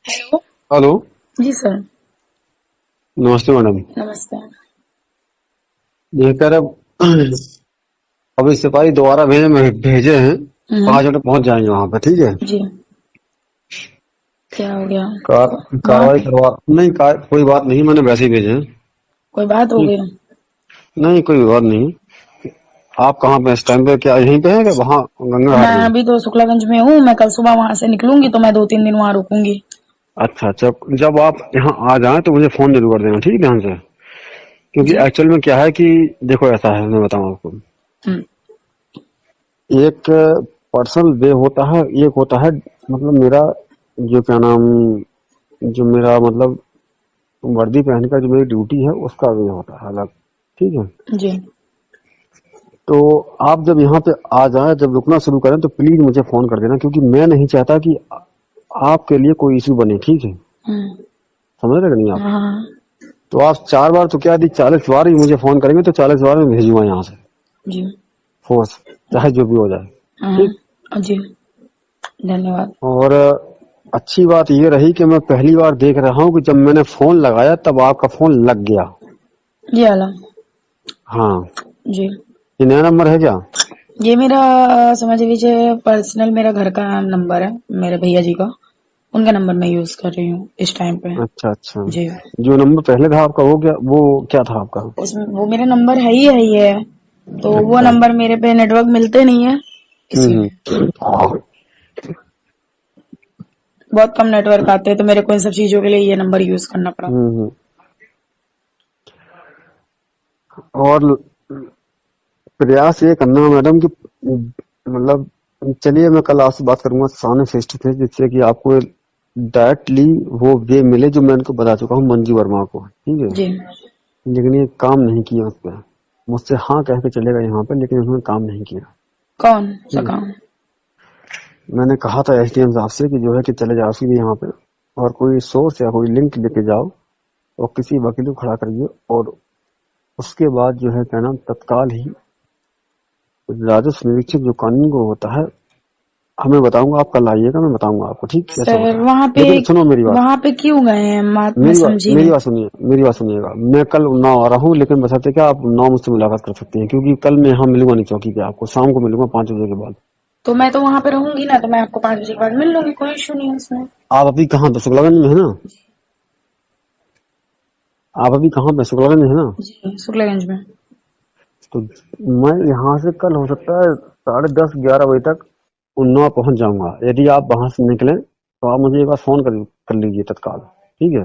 Hello. Hello. जी sir. नमस्ते madam. नमस्ते। ये कह रहे अभी सिपाही दोबारा भेजे हैं। हम्म। 5 मिनट पहुंच जाएंगे वहां पे, ठीक है। जी। क्या हो गया? वहाँ कार्रवाई पे करवा नहीं कोई बात नहीं, मैंने वैसे ही भेजे हैं। कोई बात हो ठीक। गई? नहीं कोई बात नहीं। आप कहाँ पे इस टाइम पे, क्या यहीं पे हैं क्या वहाँ गंगा मैं घाट में? अभी तो शुक्लागंज में हूँ। मैं कल सुबह वहां से निकलूंगी तो मैं 2-3 दिन वहां रुकूंगी। अच्छा अच्छा, जब आप यहाँ आ जाएं तो मुझे फोन जरूर कर देना, ठीक है, ध्यान से। क्योंकि जी। एक्चुअल में क्या है कि देखो ऐसा है, मैं बताऊँ आपको। हम्म। एक पर्सनल वे होता है, एक होता है मतलब मेरा जो क्या नाम, जो मेरा मतलब वर्दी पहन कर जो मेरी ड्यूटी है उसका वे होता है अलग, ठीक है। जी। तो आप जब यहाँ पे आ जाए, जब रुकना शुरू करें तो प्लीज मुझे फोन कर देना, क्योंकि मैं नहीं चाहता कि आपके लिए कोई इशू बने, ठीक है। हम्म। समझ रहे कि नहीं आप? हाँ। तो आप 4 बार तो क्या यदि 40 बार ही मुझे फोन करेंगे तो 40 बार मैं भेजूंगा यहाँ से जी। फोर्स, चाहे जो भी हो जाए। ठीक। हाँ जी। धन्यवाद। और अच्छी बात ये रही कि मैं पहली बार देख रहा हूँ कि जब मैंने फोन लगाया तब आपका फोन लग गया। जी आला। हाँ। जी। ये नया नंबर है क्या? ये मेरा समझ लीजिए पर्सनल मेरा घर का नंबर है, मेरे भैया जी का। उनका नंबर मैं यूज कर रही हूँ इस टाइम पे। अच्छा अच्छा। जी। जो नंबर पहले था आपका वो क्या था आपका? उसमें वो मेरा नंबर है ही है। तो वो अच्छा। नंबर मेरे पे नेटवर्क मिलते नहीं है, इसीलिए। हम्म। बहुत कम नेटवर्क आते हैं तो मेरे को इन सब चीजों के लिए ये नंबर यूज करना पड़ा। हम्म। और प्रयास ये करना मैडम कि मतलब, चलिए मैं कल आपसे बात करूंगा सामने फेस टू फेस, जिससे कि आपको डायरेक्टली वो वे मिले जो मैं उनको बता चुका हूँ मंजू वर्मा को, ठीक है। जी। लेकिन ये काम नहीं किया उस पर। मुझसे हाँ कह के चलेगा यहाँ पे, लेकिन उन्होंने काम नहीं किया। कौन सा ठीक है। काम? मैंने कहा था एसडीएम साहब से कि जो है कि चले जाओ सीधे यहाँ पे और कोई सोर्स या कोई लिंक लेके जाओ और किसी वकील को खड़ा करिए, और उसके बाद जो है क्या नाम, तत्काल ही राजस्व निरीक्षक जो कानून को होता है, हमें बताऊंगा। आप कल आइएगा, मैं बताऊंगा आपको ठीक कैसे सर होता है। वहाँ पे लेकिन सुनो मेरी बात, वहाँ पे क्यों गए हैं? मैं मेरी बात समझी मेरी नहीं। बात सुनिए, मेरी बात सुनिएगा। मैं कल उन्नाव आ रहा हूँ, लेकिन बशर्ते क्या आप उन्नाव मुझसे मुलाकात कर सकते हैं, क्योंकि कल मैं यहाँ मिलूंगा नहीं चौकी पे, आपको शाम को मिलूंगा 5 बजे के बाद। तो मैं तो वहाँ पे रहूंगी ना, तो मैं आपको 5 बजे के बाद मिल लूंगी, कोई इशू नहीं है उसमें। आप अभी कहाँ पे, शुक्लागंज में है ना? आप अभी कहाँ पे, शुक्लागंज में है ना? जी शुक्लागंज में। तो मैं यहाँ से कल हो सकता है 10:30-11 बजे तक उन्नाव पहुंच जाऊंगा। यदि आप वहां से निकलें तो आप मुझे एक बार फोन कर लीजिए तत्काल, ठीक है।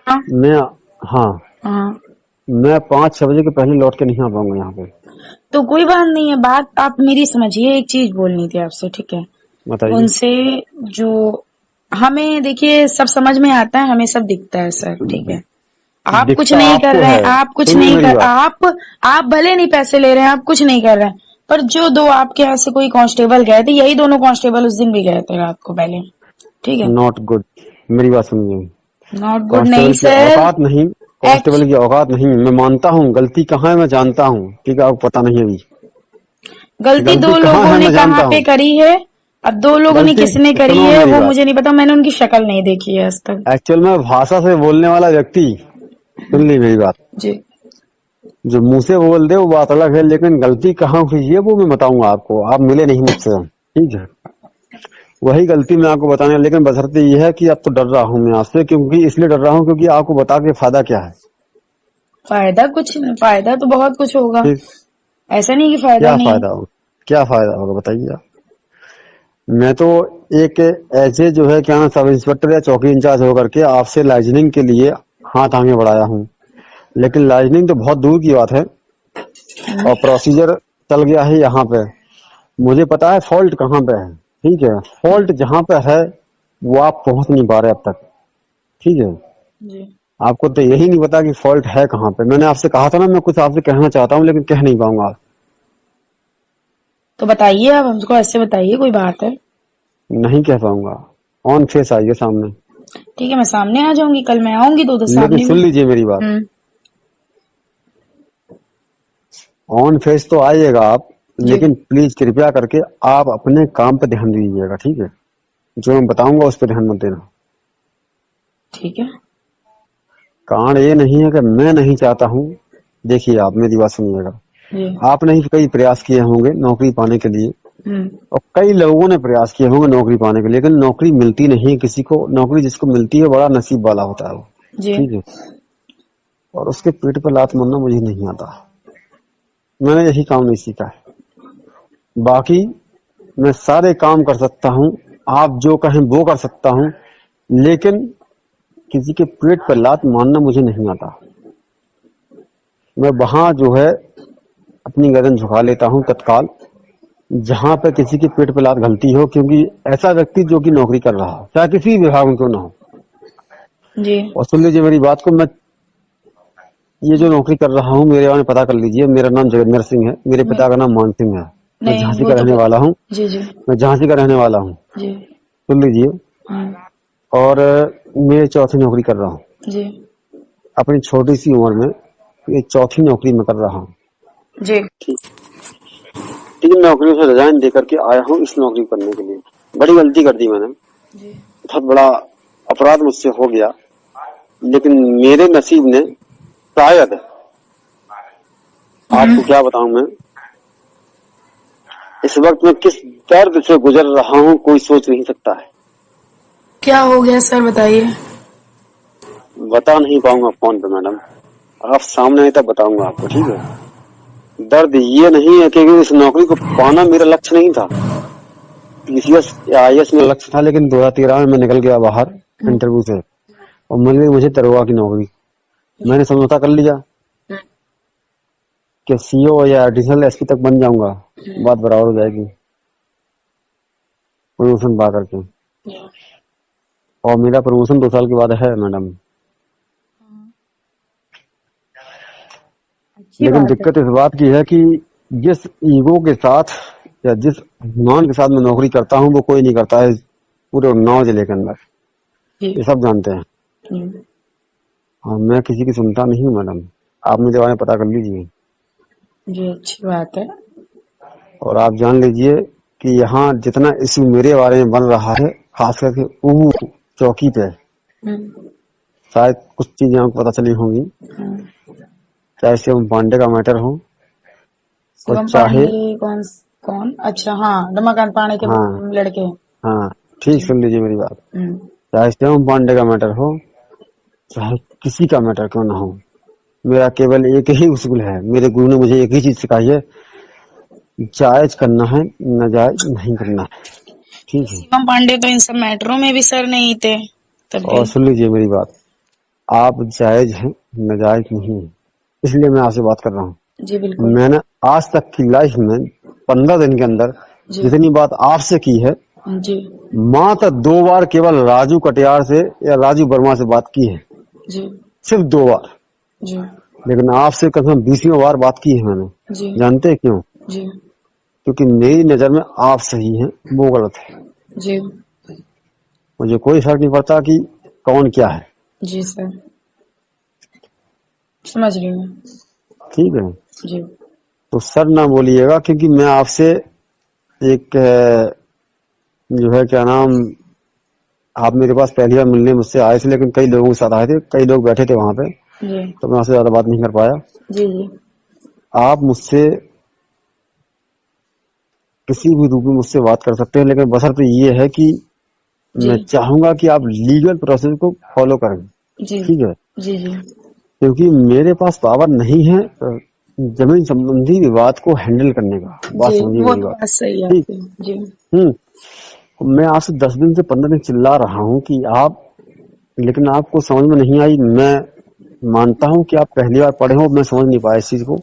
हाँ। मैं, हाँ, हाँ। मैं 5-6 बजे के पहले लौट के नहीं आ पाऊंगा यहाँ पे। तो कोई बात नहीं है, बात आप मेरी समझिए। एक चीज बोलनी थी आपसे, ठीक है? बताइए। उनसे जो हमें देखिए सब समझ में आता है, हमें सब दिखता है सर, ठीक है? आप कुछ दिखता नहीं कर आपको रहे है, हैं, आप कुछ सुनिए नहीं मेरी कर बात। आप भले नहीं पैसे ले रहे हैं, आप कुछ नहीं कर रहे हैं। पर जो दो आपके यहाँ से कोई कांस्टेबल गए थे, यही दोनों कांस्टेबल उस दिन भी गए थे रात को पहले, ठीक है? Not good. मेरी बात सुनिए। नॉट गुड नहीं कांस्टेबल की सर। औकात नहीं, एक्च कांस्टेबल की औकात नहीं। मैं मानता हूँ गलती कहाँ है, मैं जानता हूँ, ठीक है। आपको पता नहीं अभी गलती गलती दो कहाँ लोगों है, ने मैं कहाँ जानता पे हूँ। करी है। अब दो लोगों ने गलती, किसने करी सुनो है मेरी वो बात। मुझे नहीं पता, मैंने उनकी शक्ल नहीं देखी है आज तक। एक्चुअल में भाषा से बोलने वाला व्यक्ति, सुन ली मेरी बात, जी। जो मुंह से बोल दे वो बात अलग है, लेकिन गलती कहाँ हुई है वो मैं बताऊंगा आपको। आप मिले नहीं मुझसे, ठीक है। वही गलती मैं आपको बताने, लेकिन बशर्ते ये है कि अब तो डर रहा हूँ मैं आपसे, क्योंकि इसलिए डर रहा हूँ क्योंकि आपको बता के फायदा क्या है। फायदा कुछ नहीं, फायदा तो बहुत कुछ होगा। ठीक। ऐसा नहीं कि फायदा क्या नहीं। फायदा होगा, क्या फायदा होगा बताइए आप। मैं तो एक ऐसे जो है क्या ना, सब इंस्पेक्टर या चौकी इंचार्ज होकर के आपसे लाइजनिंग के लिए हाथ आगे बढ़ाया हूँ, लेकिन लाइजनिंग तो बहुत दूर की बात है। और प्रोसीजर चल गया है यहाँ पे। मुझे पता है फॉल्ट कहाँ पे है, ठीक है। फॉल्ट जहाँ पे है वो आप पहुंच नहीं पा रहे अब तक, ठीक है। जी। आपको तो यही नहीं पता कि फॉल्ट है कहाँ पे। मैंने आपसे कहा था ना, मैं कुछ आपसे कहना चाहता हूँ लेकिन कह नहीं पाऊंगा। तो बताइए, आप हमको ऐसे बताइए, कोई बात है? नहीं कह पाऊंगा। ऑन फेस आइए सामने। ठीक है, मैं सामने आ जाऊंगी, कल मैं आऊंगी तो उधर लेकिन सामने भी। सुन लीजिए मेरी बात, हम्म। ऑन फेस तो आइएगा आप, जी। लेकिन प्लीज कृपया करके आप अपने काम पे ध्यान दीजिएगा, ठीक है। जो मैं बताऊंगा उस पर ध्यान मत देना। ठीक है। कारण ये नहीं है कि मैं नहीं चाहता हूँ। देखिए आप मेरी बात सुनिएगा, जी। आपने ही कई प्रयास किए होंगे नौकरी पाने के लिए, और कई लोगों ने प्रयास किए होंगे नौकरी पाने के लिए, लेकिन नौकरी मिलती नहीं है किसी को। नौकरी जिसको मिलती है बड़ा नसीब वाला होता है वो, जी। ठीक है। और उसके पेट पर लात मारना मुझे नहीं आता, मैंने यही काम नहीं सीखा है। बाकी मैं सारे काम कर सकता हूँ, आप जो कहें वो कर सकता हूँ, लेकिन किसी के पेट पर लात मारना मुझे नहीं आता। मैं वहां जो है अपनी गर्दन झुका लेता हूँ तत्काल जहां पे किसी के पेट पे लात गलती हो, क्योंकि ऐसा व्यक्ति जो कि नौकरी कर रहा हो चाहे किसी विभाग में क्यों ना हो। जी। और सुन लीजिए मेरी बात को, मैं ये जो नौकरी कर रहा हूँ मेरे बारे में पता कर लीजिए। मेरा नाम जगन्नर सिंह है, मेरे नहीं, पिता का नाम मान सिंह है। मैं नहीं झांसी वो का तो रहने वाला हूँ। जी जी मैं झांसी का रहने वाला हूँ, जी। सुन लीजिए। और मैं चौथी नौकरी कर रहा हूँ जी अपनी छोटी सी उम्र में। ये चौथी नौकरी में कर रहा हूँ, जी। ठीक। 3 नौकरियों से रिजाइन दे करके आया हूँ इस नौकरी करने के लिए। बड़ी गलती कर दी मैंने, जी। बहुत बड़ा अपराध मुझसे हो गया, लेकिन मेरे नसीब ने शायद, आपको क्या बताऊं मैं इस वक्त मैं किस दर्द से गुजर रहा हूँ कोई सोच नहीं सकता है। क्या हो गया सर बताइए। बता नहीं पाऊंगा फोन पे मैडम, आप सामने आए तब बताऊंगा आपको, ठीक है। दर्द ये नहीं है कि इस नौकरी को पाना मेरा लक्ष्य नहीं था, पीसीएस या आईएएस मेरा लक्ष्य था, लेकिन 2013 में मैं निकल गया बाहर इंटरव्यू से और मिल गई मुझे दरोगा की नौकरी। मैंने समझौता कर लिया कि सीओ या एडिशनल एसपी तक बन जाऊंगा, बात बराबर हो जाएगी प्रमोशन पा करके। और मेरा प्रमोशन 2 साल के बाद है मैडम। अच्छी लेकिन बात है। दिक्कत इस बात की है कि जिस ईगो के साथ या जिस अभिमान के साथ मैं नौकरी करता हूँ वो कोई नहीं करता है पूरे उन्नाव जिले के अंदर, जी ये सब जानते हैं। जी हाँ, मैं किसी की सुनता नहीं हूँ मैडम, आप मुझे बारे में पता कर लीजिए। जी। अच्छी बात है। और आप जान लीजिए कि यहाँ जितना इश्यू मेरे बारे में बन रहा है, खास करके ऊहू चौकी पे, शायद कुछ चीजें आपको पता चली होंगी, चाहे शिवम पांडे का मैटर हो और शिवम चाहे, पांडे कौन? कौन? अच्छा हाँ, रमाकांत पांडे के हाँ लड़के। हाँ ठीक, जी। सुन लीजिए मेरी बात। चाहे शिवम पांडे का मैटर हो चाहे किसी का मैटर क्यों ना हो, मेरा केवल एक ही उसूल है, मेरे गुरु ने मुझे एक ही चीज सिखाई है, जायज करना है, नाजायज नहीं करना है, ठीक है। शिवम पांडे तो इन सब मैटरों में भी सर नहीं थे तब भी। और सुन लीजिए मेरी बात, आप जायज हैं, नाजायज नहीं है, इसलिए मैं आपसे बात कर रहा हूँ। जी बिल्कुल। मैंने आज तक की लाइफ में 15 दिन के अंदर जी जितनी बात आपसे की है, जी मात्र 2 बार केवल राजू कटियार से या राजू वर्मा से बात की है, जी सिर्फ 2 बार। जी लेकिन आपसे कसम 20वीं बार बात की है मैंने। जी जानते हैं क्यों? जी क्योंकि मेरी नजर में आप सही हैं, वो गलत है। जी मुझे कोई फर्क नहीं पड़ता कि कौन क्या है, जी सर, समझ रही हूँ। ठीक है। जी तो सर ना बोलिएगा, क्योंकि मैं आपसे एक जो है क्या नाम, आप मेरे पास पहली बार मिलने मुझसे आए थे, लेकिन कई लोगों के साथ आए थे, कई लोग बैठे थे वहां पे, जी तो मैं आपसे ज्यादा बात नहीं कर पाया। जी जी आप मुझसे किसी भी रूप में मुझसे बात कर सकते हैं, लेकिन बशर्ते ये है कि जी मैं चाहूंगा कि आप लीगल प्रोसेस को फॉलो करें, जी ठीक है। जी जी क्योंकि मेरे पास पावर नहीं है जमीन संबंधी विवाद को हैंडल करने का, बात जी, समझिए वो मेरी तो बात, बात सही है ठीक। आपकी। जी मैं आपसे 10 दिन से 15 दिन चिल्ला रहा हूँ कि आप, लेकिन आपको समझ में नहीं आई। मैं मानता हूँ कि आप पहली बार पढ़े हो, मैं समझ नहीं पाया इस चीज को,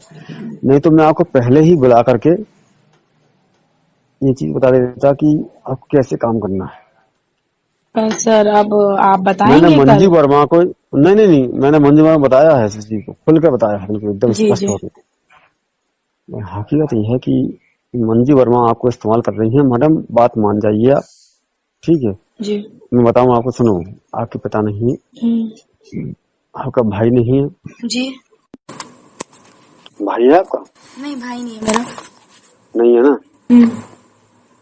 नहीं तो मैं आपको पहले ही बुला करके ये चीज बता देता कि आपको कैसे काम करना है। पर सर अब आप मैंने बताएंगे मंजू कल? वर्मा को, नहीं, मैंने मंजू वर्मा को बताया है इस चीज को, खुल कर बताया है बिल्कुल एकदम जी स्पष्ट जी होकर। हकीकत ये है कि मंजू वर्मा आपको इस्तेमाल कर रही है मैडम, बात मान जाइए आप, ठीक है। जी मैं बताऊं आपको, सुनो, आपके पिता नहीं है, आपका भाई नहीं है, जी। भाई है आपका? नहीं भाई नहीं है मेरा। नहीं है ना?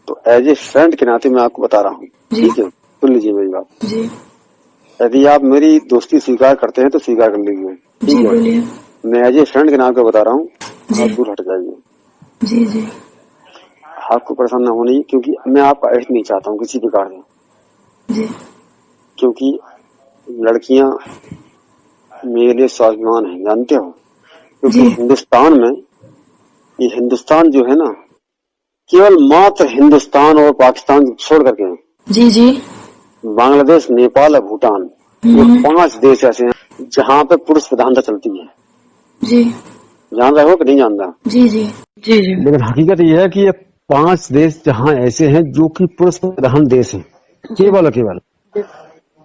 तो एज ए फ्रेंड के नाते मैं आपको बता रहा हूँ, जी ठीक है, सुन लीजिए मेरी बात। जी यदि आप मेरी दोस्ती स्वीकार करते हैं तो स्वीकार कर लीजिए, जी ठीक है। बोलिए। मैं एज ए फ्रेंड के नाम पे बता रहा हूँ, जी आप दूर हट जाइए। जी जी आपको परेशान ना होनी, क्योंकि मैं आपका अहित नहीं चाहता हूँ किसी प्रकार से, जी क्योंकि लड़कियां मेरे लिए स्वाभिमान है, जानते हो। क्योंकि जी हिंदुस्तान में, ये हिंदुस्तान जो है ना, केवल मात्र हिंदुस्तान और पाकिस्तान छोड़ करके जी जी बांग्लादेश, नेपाल और भूटान, ये 5 देश ऐसे हैं जहाँ पे पुरुष प्रधानता चलती है। जी जान रहे हो कि नहीं जान रहा? जी जी जी जी लेकिन हकीकत यह है कि ये 5 देश जहाँ ऐसे हैं जो कि पुरुष प्रधान देश हैं, केवल और केवल।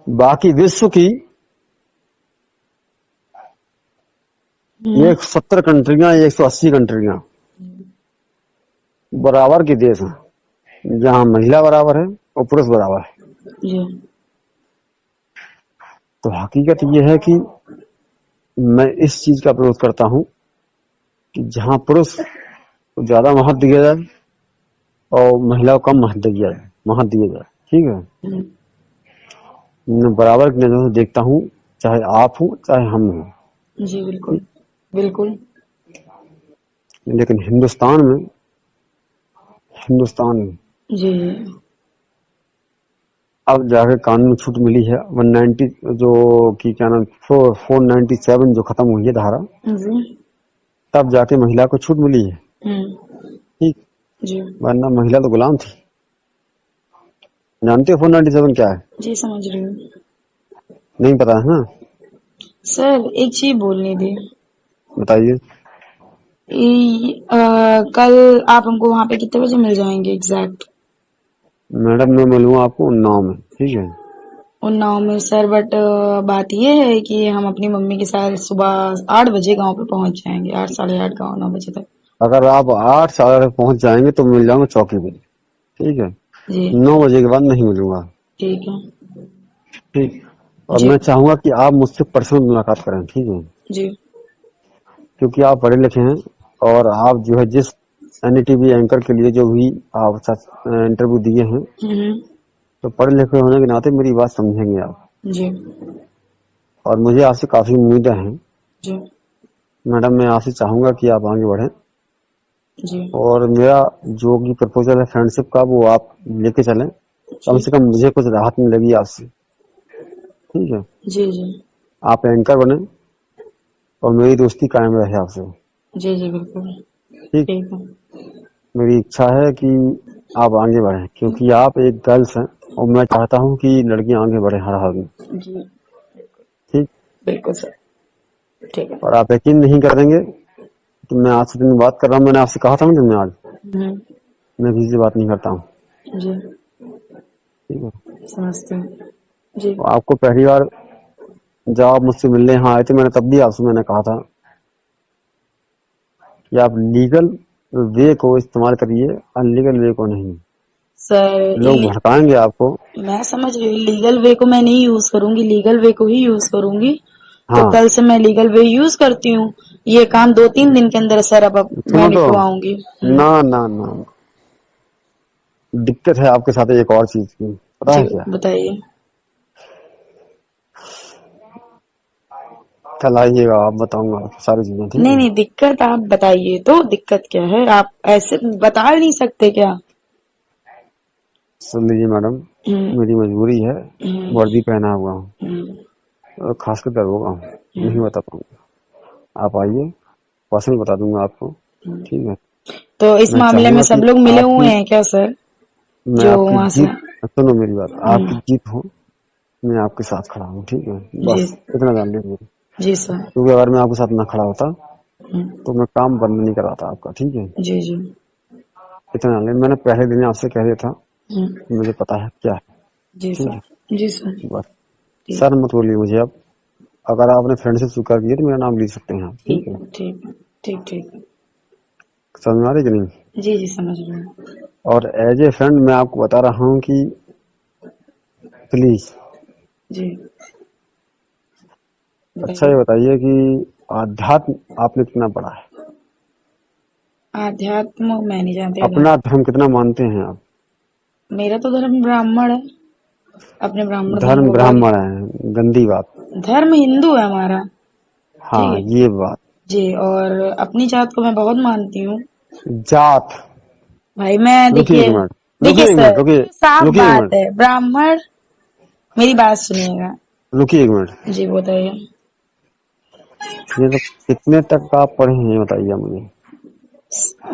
बाकी विश्व की 170 कंट्रियां, 180 कंट्रियां बराबर के देश हैं, जहाँ महिला बराबर है और पुरुष बराबर है। जी तो हकीकत यह है कि मैं इस चीज का विरोध करता हूँ कि जहाँ पुरुष को ज्यादा महत्व दिया जाए और महिला को कम महत्व दिया जाए, ठीक है। मैं बराबर की नजर से देखता हूँ, चाहे आप हो चाहे हम हो। जी बिल्कुल बिल्कुल लेकिन हिंदुस्तान में जी अब जाके कानून में छूट मिली है। 190 जो की क्या नाम 497 जो खत्म हुई है धारा, जी तब जाके महिला को छूट मिली है, ठीक। जी वरना महिला तो गुलाम थी। जानते हो 497 क्या है? जी समझ रही हूँ नहीं पता है ना? सर। एक चीज बोलनी थी। बताइए। कल आप हमको वहाँ पे कितने बजे मिल जाएंगे एग्जैक्ट? मैडम मैं मिलूंगा आपको उन्नाव में, ठीक है। उन्नाव में सर, बट बात ये है कि हम अपनी मम्मी के साथ सुबह 8 बजे गांव पे पहुंच जाएंगे, 8 साढ़े 8 गाँव 9 बजे तक। अगर आप 8 साढ़े तक पहुंच जाएंगे तो मिल जाऊंगा चौकी पे, ठीक है। जी 9 बजे के बाद नहीं मिलूंगा, ठीक है। ठीक। और जी मैं चाहूंगा कि आप मुझसे पर्सनल मुलाकात करें, ठीक है। जी क्योंकि आप पढ़े लिखे हैं और आप जो है जिस एनडीटीवी एंकर के लिए जो भी आप इंटरव्यू दिए हैं, तो पढ़े लिखे होने के नाते मेरी बात समझेंगे आप। जी और मुझे आपसे काफी उम्मीदें हैं जी मैडम। मैं आपसे चाहूंगा कि आप आगे बढ़ें जी और मेरा जो भी प्रपोजल है फ्रेंडशिप का वो आप लेके चलें। कम जी से कम मुझे कुछ राहत मिलेगी आपसे, ठीक है। जी जी आप एंकर बने और मेरी दोस्ती कायम रहे आपसे, जी जी बिल्कुल ठीक। ठीक है। मेरी इच्छा है कि आप आगे बढ़ें, क्योंकि आप एक गर्ल्स हैं और मैं चाहता हूं कि लड़कियां आगे बढ़े हर हाल में, जी ठीक। बिल्कुल सर, ठीक है। और आप यकीन नहीं करेंगे कि मैं आज से दिन बात कर रहा हूँ। मैंने आपसे कहा था ना, मैं आज मैं किसी से बात नहीं करता हूँ, जी ठीक है। समझते हैं। जी तो आपको पहली बार जब आप मुझसे मिलने यहाँ आए थे, मैंने तब भी आपसे मैंने कहा था कि आप लीगल वे को इस्तेमाल करिए, अनलीगल वे को नहीं। सर, लोग भड़काएंगे आपको। मैं समझ रही हूँ। लीगल वे को मैं नहीं यूज करूंगी, लीगल वे को ही यूज करूंगी। तो हाँ कल से मैं लीगल वे यूज करती हूँ। ये काम 2-3 दिन के अंदर सर अब मैं सुनो तो, निकलवाऊंगी। ना ना ना, दिक्कत है आपके साथ एक और चीज की, पता जी है क्या? बताइए। कल आइएगा, आप बताऊंगा आपको सारी चीजें, ठीक नहीं है। नहीं, दिक्कत आप बताइए तो। दिक्कत क्या है? आप ऐसे बता नहीं सकते क्या? सुन लीजिए मैडम, हम्म मेरी मजबूरी है, हम्म वर्दी पहना हुआ हूँ हम्म और खासकर दरोगा हूँ, नहीं हम्म, बता पाऊंगा। आप आइए, पर्सनल बता दूंगा आपको, हम्म। ठीक है। तो इस मैं मामले में चाहूंगा सब कि लोग मिले हुए आपकी, हैं क्या सर, मैं जो आपकी वहां से? जीत, सुनो मेरी बात, आपकी हम्म, जीत हो, मैं आपके साथ खड़ा हूँ, ठीक है। जी बस इतना जान लीजिए, जी सर। क्योंकि अगर मैं आपके साथ ना खड़ा होता हम्म, तो मैं काम बंद नहीं कराता आपका, ठीक है। जी जी इतना जान लीजिए, मैंने पहले दिन आपसे कह दिया था हम्म, कि मुझे पता है क्या है, जी ठीक सर है। जी सर। बस ठीक सर मत बोलिए मुझे अब। अगर आपने फ्रेंडशिप स्वीकार की है तो मेरा नाम लिख सकते हैं आप, ठीक ठीक है। है ठीक है ठीक ठीक है। समझ में आ रही कि नहीं? जी जी समझ रही हूँ। और एज ए फ्रेंड मैं आपको बता रहा हूँ कि प्लीज, जी अच्छा ये बताइए। बताइए कि आध्यात्म आपने कितना पढ़ा है? आध्यात्म मैं नहीं जानती। अपना धर्म कितना मानते हैं आप? मेरा तो धर्म ब्राह्मण है। अपने ब्राह्मण धर्म धर्म को बहुत। ब्राह्मण है, गंदी बात। धर्म हिंदू है हमारा। हाँ, ठीक है ये बात। जी, और अपनी जात को मैं बहुत मानती हूँ जात। भाई। मैं रुकिए एक देखिए, मिनट, देखिए रुकिए एक मिनट, सर, रुकिए, साफ रुकिए एक बात मिनट, है, ब्राह्मण, मेरी बात सुनिएगा। रुकिए एक मिनट। जी बताइए। ये तो कितने तक आप पढ़े हैं ये बताइए मुझे।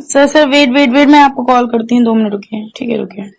सर वेट वेट वेट, मैं आपको कॉल करती हूँ, 2 मिनट रुकिए, ठीक है रुकिए।